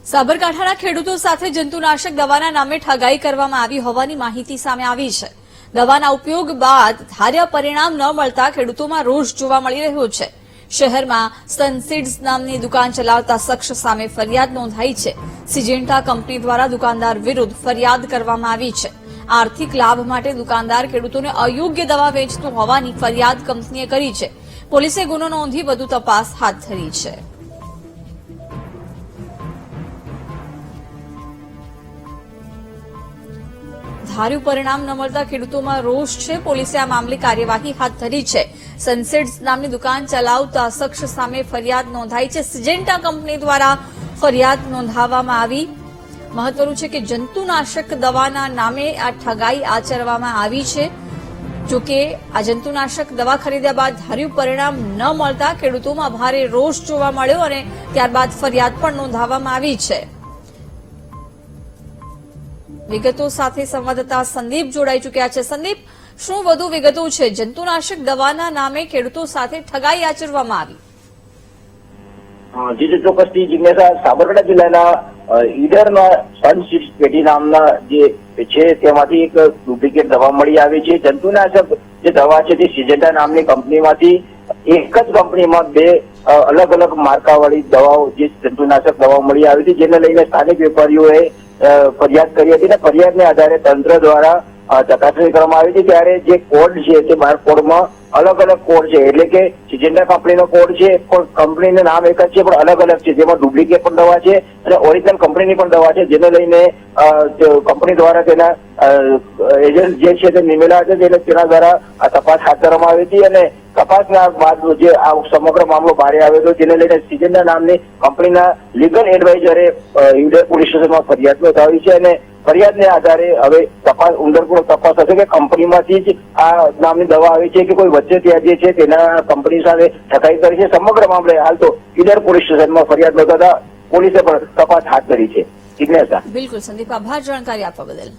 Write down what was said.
સાબરકાંઠાના ખેડૂતો સાથે જંતુનાશક દવાના નામે ઠગાઈ કરવામાં આવી હોવાની માહિતી સામે આવી છે। દવાના ઉપયોગ બાદ ધાર્યા પરિણામ ન મળતા ખેડૂતોમાં રોષ જોવા મળી રહ્યો છે। શહેરમાં સનસીડ્સ નામની દુકાન ચલાવતા શખ્સ સામે ફરિયાદ નોંધાઈ છે। સિજેન્ટા કંપની દ્વારા દુકાનદાર વિરુદ્ધ ફરિયાદ કરવામાં આવી છે। આર્થિક લાભ માટે દુકાનદાર ખેડૂતોને અયોગ્ય દવા વેચતું હોવાની ફરિયાદ કંપનીએ કરી છે। પોલીસે ગુનો નોંધી વધુ તપાસ હાથ ધરી છે। ધાર્યું પરિણામ ન મળતા ખેડૂતોમાં રોષ છે। પોલીસે આ મામલે કાર્યવાહી હાથ ધરી છે। સનસીડ્સ નામની દુકાન ચલાવતા શખ્સ સામે ફરિયાદ નોંધાઈ છે। સિજેન્ટા કંપની દ્વારા ફરિયાદ નોંધાવવામાં આવી। મહત્વનું છે કે જંતુનાશક દવાના નામે આ ઠગાઈ આચરવામાં આવી છે। જોકે આ જંતુનાશક દવા ખરીદ્યા બાદ ધાર્યું પરિણામ ન મળતા ખેડૂતોમાં ભારે રોષ જોવા મળ્યો અને ત્યારબાદ ફરિયાદ પણ નોંધાવવામાં આવી છે। વિગતો સાથે સંવાદદાતા સંદીપ જોડાઈ ચૂક્યા છે। સંદીપ, શું વધુ વિગતો છે? જંતુનાશક દવાના નામે ખેડૂતો સાથે ઠગાઈ આચરવામાં આવી। જી ચોક્કસથી જિજ્ઞાસા, સાબરકાંઠા જિલ્લાના ઈડરના સનસીડ્સ પેટી નામના જે છે તેમાંથી એક ડુપ્લિકેટ દવા મળી આવી છે। જંતુનાશક જે દવા છે તે સિજેન્ટા નામની કંપનીમાંથી એક જ કંપનીમાં બે અલગ અલગ માર્કાવાળી દવાઓ જે જંતુનાશક દવાઓ મળી આવી હતી, જેને લઈને સ્થાનિક વેપારીઓએ ફરિયાદ કરી હતી અને ફરિયાદને આધારે તંત્ર દ્વારા ચકાસણી કરવામાં આવી હતી। ત્યારે જે કોડ છે તે બારકોડમાં અલગ અલગ કોડ છે, એટલે કે સિજેન્ટા કંપનીનો કોડ છે પણ કંપનીનું નામ એક જ છે પણ અલગ અલગ છે, જેમાં ડુપ્લિકેટ પણ દવા છે અને ઓરિજિનલ કંપનીની પણ દવા છે, જેને લઈને કંપની દ્વારા તેના એજન્ટ જે છે તે નિમેલા છે, તેના દ્વારા આ તપાસ હાથ ધરવામાં આવી હતી અને તપાસના બાદ જે આ સમગ્ર મામલો બહાર આવ્યો હતો, જેને લઈને સિજેન્ટા નામની કંપનીના લીગલ એડવાઇઝરે ઈડર પોલીસ સ્ટેશનમાં ફરિયાદ નોંધાવી છે અને ફરિયાદને આધારે હવે તપાસ ઊંડાણપૂર્વક તપાસ થશે કે કંપનીમાંથી જ આ નામની દવા આવી છે કે કોઈ વચ્ચે ત્યાં જે છે તેના કંપની સાથે ઠગાઈ કરી છે। સમગ્ર મામલે હાલ તો ઈડર પોલીસ સ્ટેશનમાં ફરિયાદ નોંધાતા પોલીસે પણ તપાસ હાથ ધરી છે। જિજ્ઞાસા, બિલકુલ સંદીપ, આભાર જાણકારી આપવા બદલ।